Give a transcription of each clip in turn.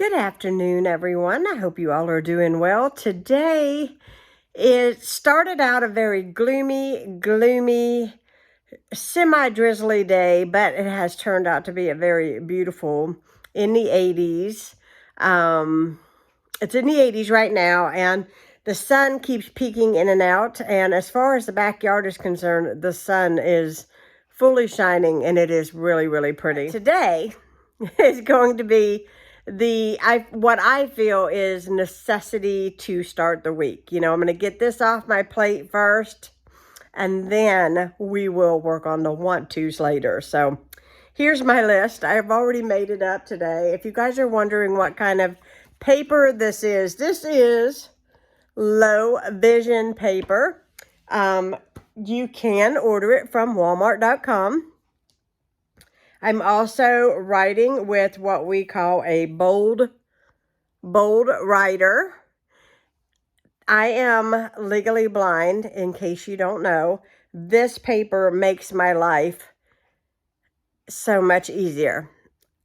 Good afternoon, everyone. I hope you all are doing well. Today, it started out a very gloomy, semi-drizzly day, but it has turned out to be a very beautiful in the 80s. It's in the 80s right now, and the sun keeps peeking in and out. And as far as the backyard is concerned, the sun is fully shining, and it is really pretty. Today is going to be what I feel is necessity to start the week. I'm going to get this off my plate first, and then we will work on the want-tos later. So here's my list. I've already made it up today. If you guys are wondering what kind of paper this is low vision paper. You can order it from Walmart.com. I'm also writing with what we call a bold writer. I am legally blind, in case you don't know. This paper makes my life so much easier.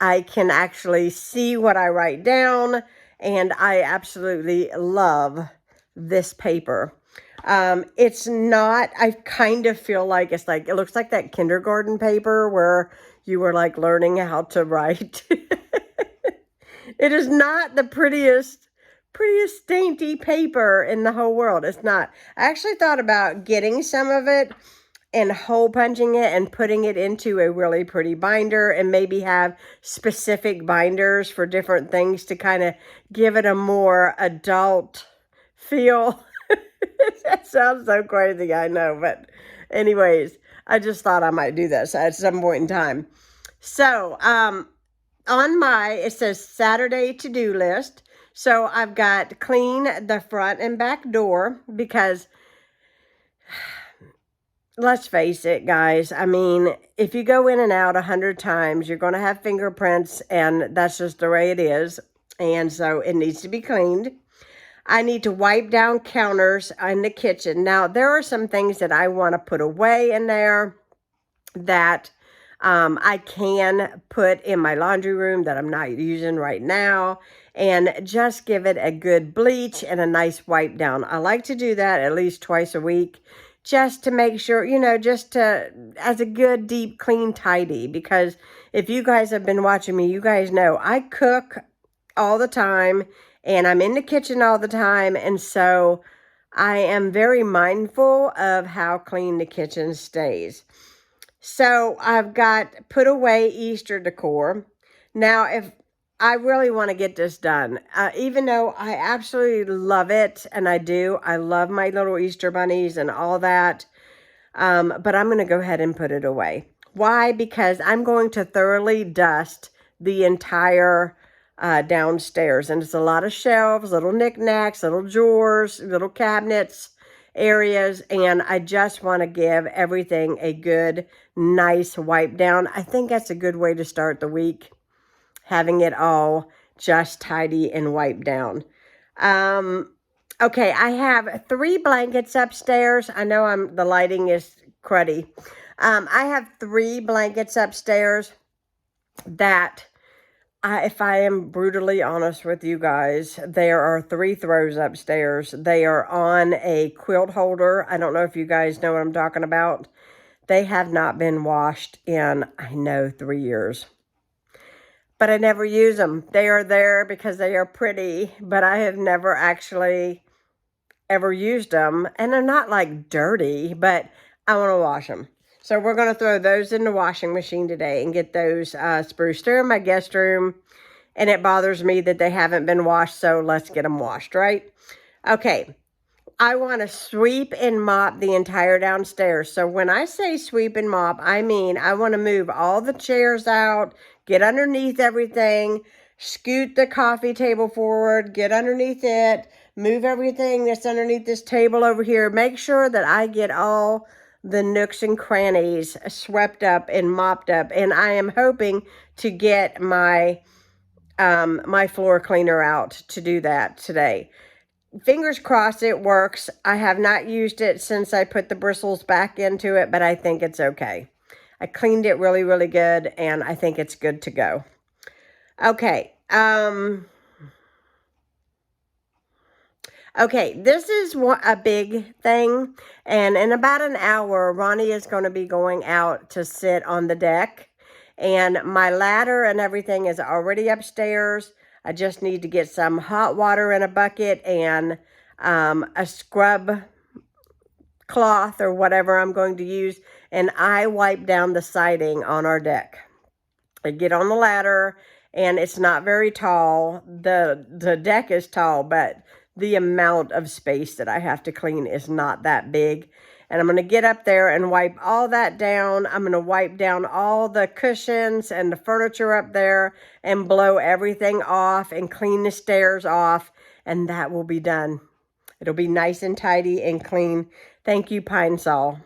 I can actually see what I write down, and I absolutely love this paper. It's not, I kind of feel like it looks like that kindergarten paper where you were like learning how to write. It is not the prettiest dainty paper in the whole world. It's not. I actually thought about getting some of it and hole punching it and putting it into a really pretty binder, and maybe have specific binders for different things to kind of give it a more adult feel. That sounds so crazy, I know, but anyways, I just thought I might do this at some point in time. So, it says Saturday to-do list. So I've got clean the front and back door, because let's face it, guys. I mean, if you go in and out 100 times, you're going to have fingerprints, and that's just the way it is. And so it needs to be cleaned. I need to wipe down counters in the kitchen. Now, there are some things that I want to put away in there that I can put in my laundry room that I'm not using right now, and just give it a good bleach and a nice wipe down. I like to do that at least twice a week, just to make sure, as a good, deep, clean, tidy. Because if you guys have been watching me, you guys know I cook all the time, and I'm in the kitchen all the time. And so I am very mindful of how clean the kitchen stays. So I've got put away Easter decor. Now, if I really want to get this done, even though I absolutely love it, and I love my little Easter bunnies and all that, but I'm going to go ahead and put it away. Why? Because I'm going to thoroughly dust the entire downstairs, and it's a lot of shelves, little knickknacks, little drawers, little cabinets areas, and I just want to give everything a good, nice wipe down. I think that's a good way to start the week, having it all just tidy and wiped down. Okay, I have 3 blankets upstairs. I know the lighting is cruddy. I have 3 blankets upstairs that, if I am brutally honest with you guys, there are 3 throws upstairs. They are on a quilt holder. I don't know if you guys know what I'm talking about. They have not been washed in, I know, 3 years. But I never use them. They are there because they are pretty, but I have never actually ever used them. And they're not like dirty, but I want to wash them. So we're going to throw those in the washing machine today and get those spruced. They're in my guest room, and it bothers me that they haven't been washed, so let's get them washed, right? Okay, I want to sweep and mop the entire downstairs. So when I say sweep and mop, I mean I want to move all the chairs out, get underneath everything, scoot the coffee table forward, get underneath it, move everything that's underneath this table over here. Make sure that I get all the nooks and crannies swept up and mopped up. And I am hoping to get my my floor cleaner out to do that today. Fingers crossed it works. I have not used it since I put the bristles back into it, but I think it's okay. I cleaned it really good, and I think it's good to go. Okay, Okay, this is a big thing, and in about an hour, Ronnie is going to be going out to sit on the deck, and my ladder and everything is already upstairs. I just need to get some hot water in a bucket and a scrub cloth or whatever I'm going to use, and I wipe down the siding on our deck. I get on the ladder, and it's not very tall. The deck is tall, but the amount of space that I have to clean is not that big. And I'm going to get up there and wipe all that down. I'm going to wipe down all the cushions and the furniture up there and blow everything off and clean the stairs off, and that will be done. It'll be nice and tidy and clean. Thank you, Pine Sol.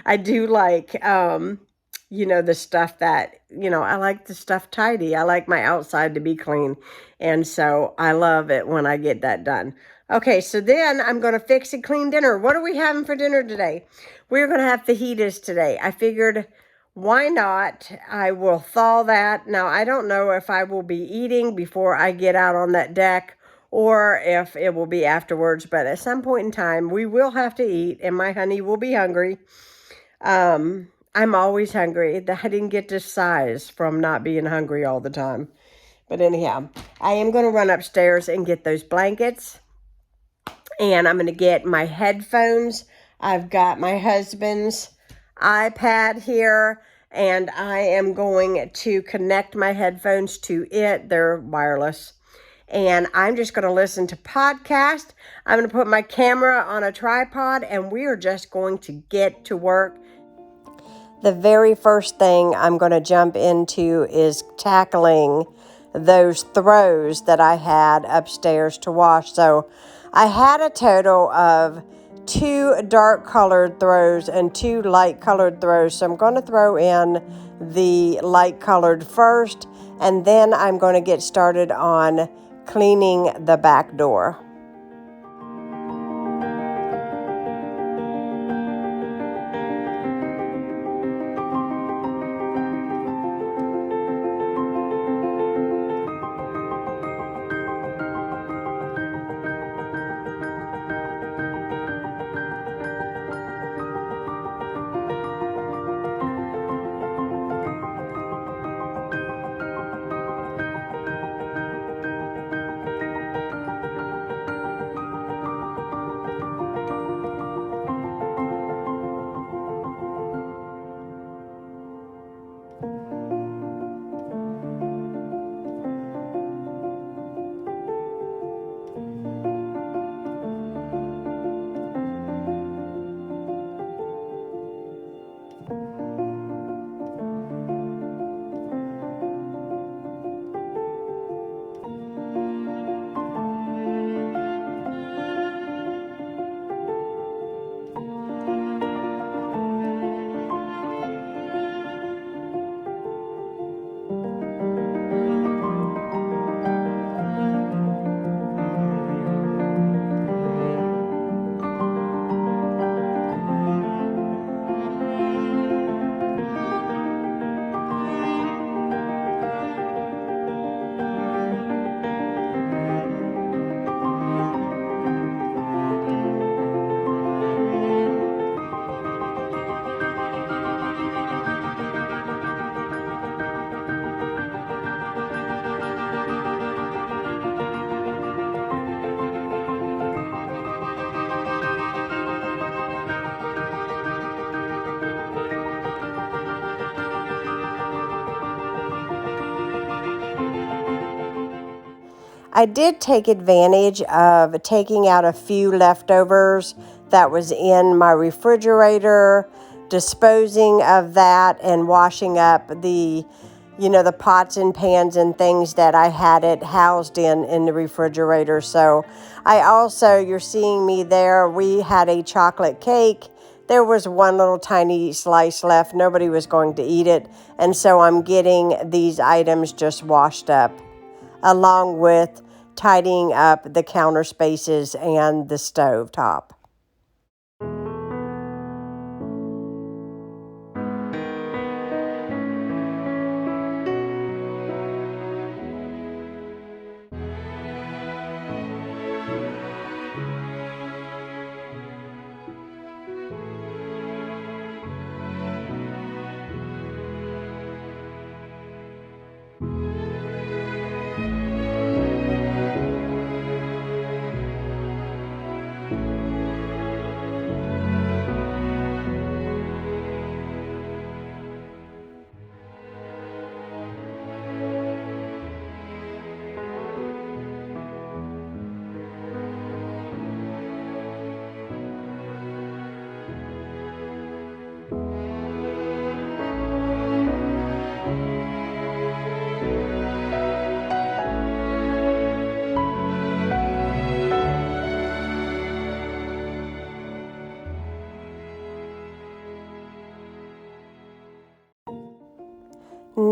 I do like, the stuff that, I like the stuff tidy. I like my outside to be clean. And so I love it when I get that done. Okay, so then I'm going to fix and clean dinner. What are we having for dinner today? We're going to have fajitas today. I figured, why not? I will thaw that. Now, I don't know if I will be eating before I get out on that deck or if it will be afterwards, but at some point in time, we will have to eat, and my honey will be hungry. I'm always hungry. I didn't get this size from not being hungry all the time. But anyhow, I am going to run upstairs and get those blankets, and I'm going to get my headphones. I've got my husband's iPad here, and I am going to connect my headphones to it. They're wireless. And I'm just going to listen to podcast. I'm going to put my camera on a tripod, and we are just going to get to work. The very first thing I'm going to jump into is tackling those throws that I had upstairs to wash. So I had a total of 2 dark colored throws and 2 light colored throws. So I'm going to throw in the light colored first, and then I'm going to get started on cleaning the back door. I did take advantage of taking out a few leftovers that was in my refrigerator, disposing of that and washing up the pots and pans and things that I had it housed in the refrigerator. So I also, you're seeing me there, we had a chocolate cake. There was one little tiny slice left. Nobody was going to eat it. And so I'm getting these items just washed up, along with tidying up the counter spaces and the stove top.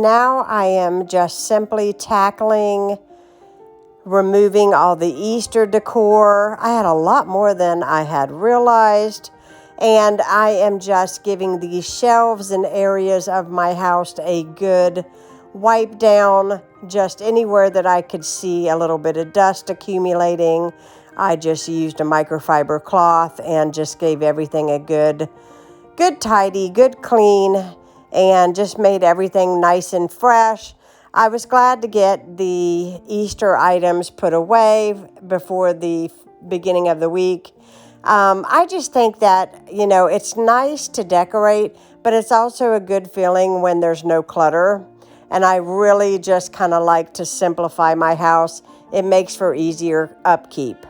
now I am just simply tackling removing all the Easter decor. I had a lot more than I had realized. And I am just giving these shelves and areas of my house a good wipe down. Just anywhere that I could see a little bit of dust accumulating, I just used a microfiber cloth and just gave everything a good tidy, good clean, and just made everything nice and fresh. I was glad to get the Easter items put away before the beginning of the week. I just think that, it's nice to decorate, but it's also a good feeling when there's no clutter. And I really just kind of like to simplify my house. It makes for easier upkeep.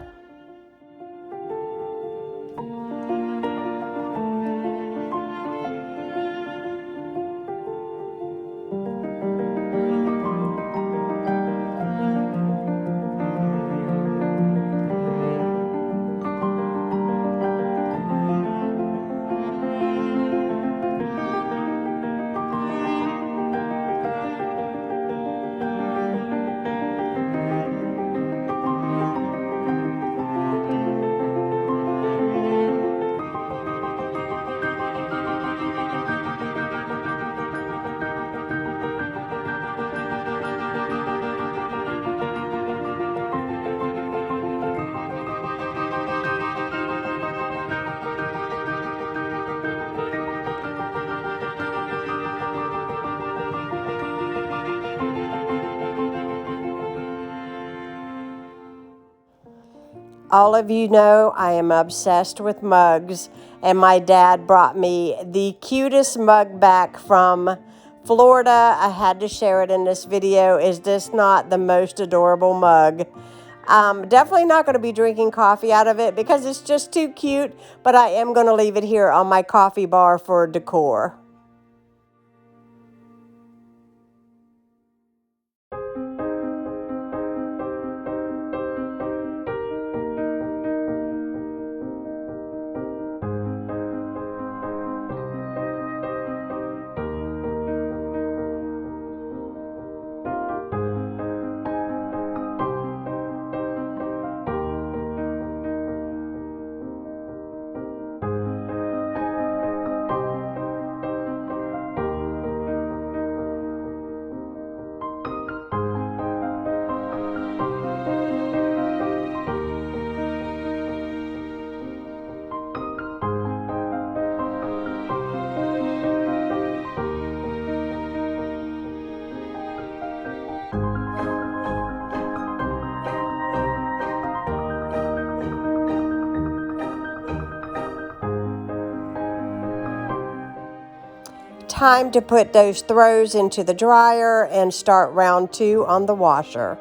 All of you know I am obsessed with mugs, and my dad brought me the cutest mug back from Florida. I had to share it in this video. Is this not the most adorable mug? Definitely not going to be drinking coffee out of it because it's just too cute, but I am going to leave it here on my coffee bar for decor. Time to put those throws into the dryer and start round 2 on the washer.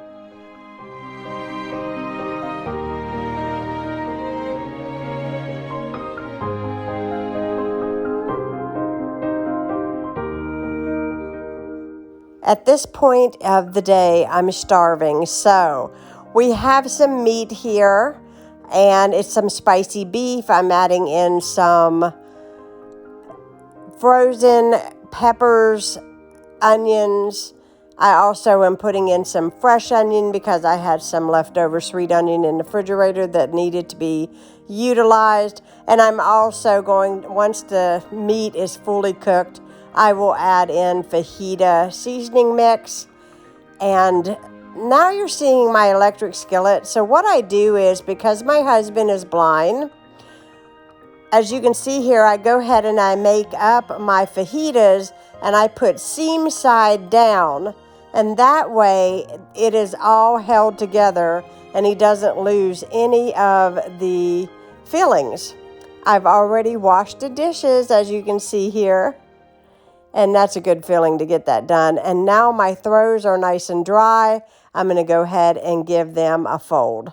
At this point of the day, I'm starving, so we have some meat here, and it's some spicy beef. I'm adding in some frozen peppers, onions. I also am putting in some fresh onion because I had some leftover sweet onion in the refrigerator that needed to be utilized. And I'm also once the meat is fully cooked, I will add in fajita seasoning mix. And now you're seeing my electric skillet. So what I do is, because my husband is blind, as you can see here, I go ahead and I make up my fajitas and I put seam side down, and that way it is all held together and he doesn't lose any of the fillings. I've already washed the dishes, as you can see here, and that's a good feeling to get that done. And now my throws are nice and dry. I'm going to go ahead and give them a fold.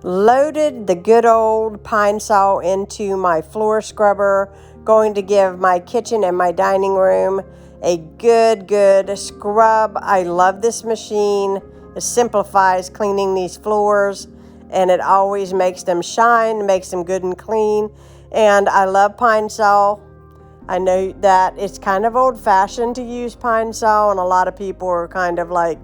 Loaded the good old Pine Sol into my floor scrubber, going to give my kitchen and my dining room a good scrub. I love this machine. It simplifies cleaning these floors, and it always makes them shine, makes them good and clean. And I love Pine Sol. I know that it's kind of old-fashioned to use Pine Sol, and a lot of people are kind of like,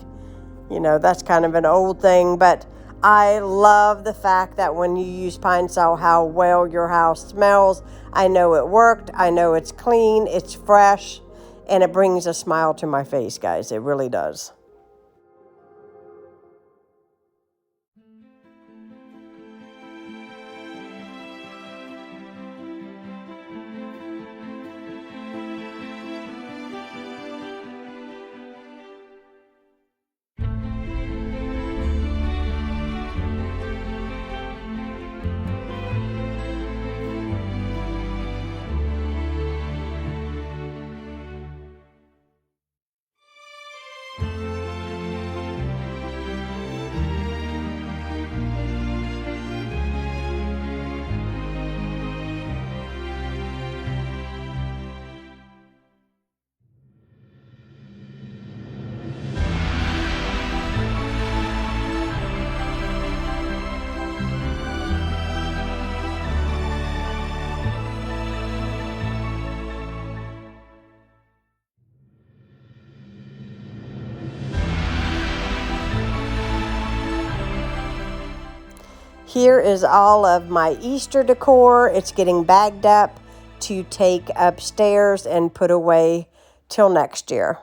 that's kind of an old thing, but I love the fact that when you use Pine Sol, how well your house smells. I know it worked. I know it's clean, it's fresh, and it brings a smile to my face, guys. It really does. Here is all of my Easter decor. It's getting bagged up to take upstairs and put away till next year.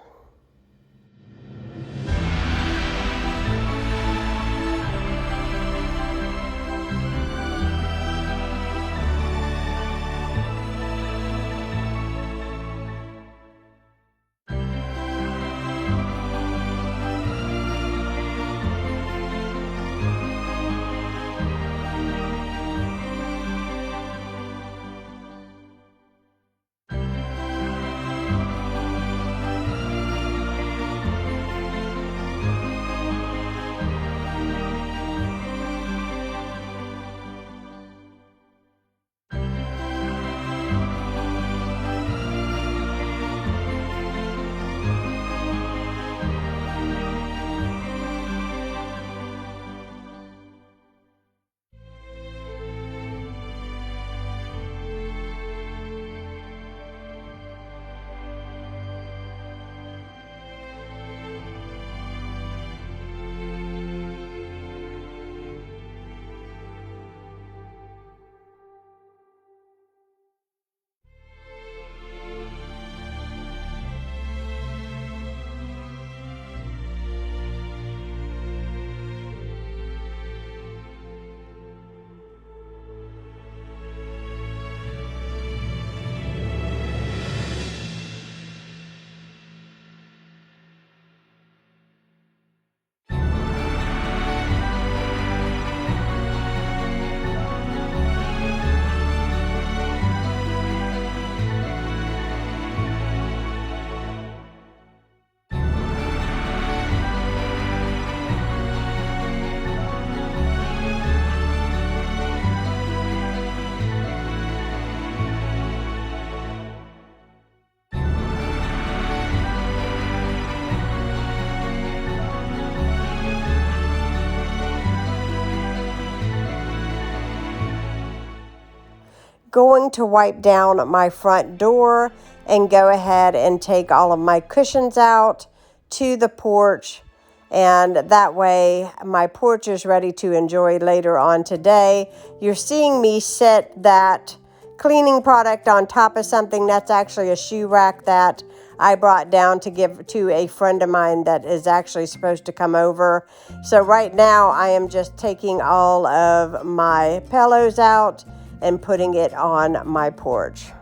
Going to wipe down my front door and go ahead and take all of my cushions out to the porch, and that way my porch is ready to enjoy later on today. You're seeing me set that cleaning product on top of something. That's actually a shoe rack that I brought down to give to a friend of mine that is actually supposed to come over. So right now I am just taking all of my pillows out and putting it on my porch.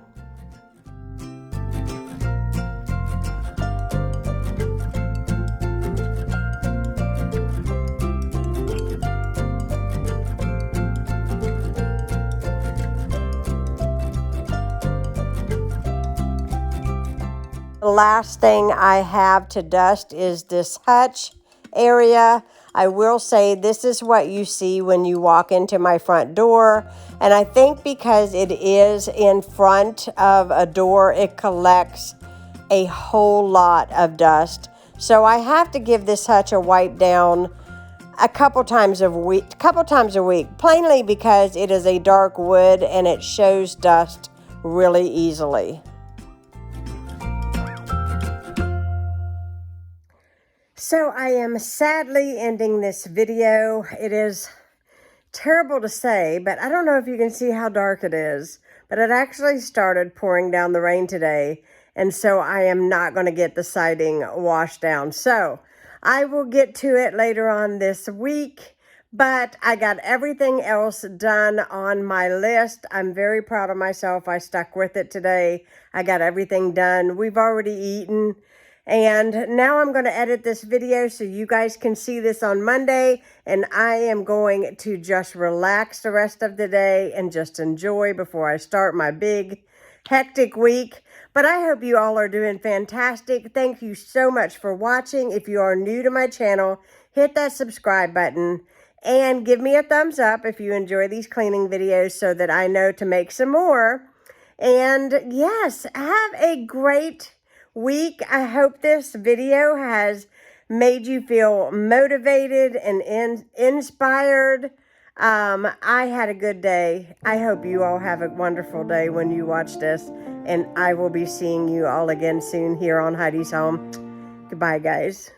The last thing I have to dust is this hutch area. I will say this is what you see when you walk into my front door. And I think because it is in front of a door, it collects a whole lot of dust. So I have to give this hutch a wipe down a couple times a week, plainly because it is a dark wood and it shows dust really easily. So I am sadly ending this video. It is terrible to say, but I don't know if you can see how dark it is, but it actually started pouring down the rain today, and so I am not going to get the siding washed down. So I will get to it later on this week, but I got everything else done on my list. I'm very proud of myself. I stuck with it today. I got everything done. We've already eaten. And now I'm going to edit this video so you guys can see this on Monday. And I am going to just relax the rest of the day and just enjoy before I start my big, hectic week. But I hope you all are doing fantastic. Thank you so much for watching. If you are new to my channel, hit that subscribe button and give me a thumbs up if you enjoy these cleaning videos so that I know to make some more. And yes, have a great week. I hope this video has made you feel motivated and inspired. I had a good day. I hope you all have a wonderful day when you watch this, and I will be seeing you all again soon here on Heidi's Home. Goodbye, guys.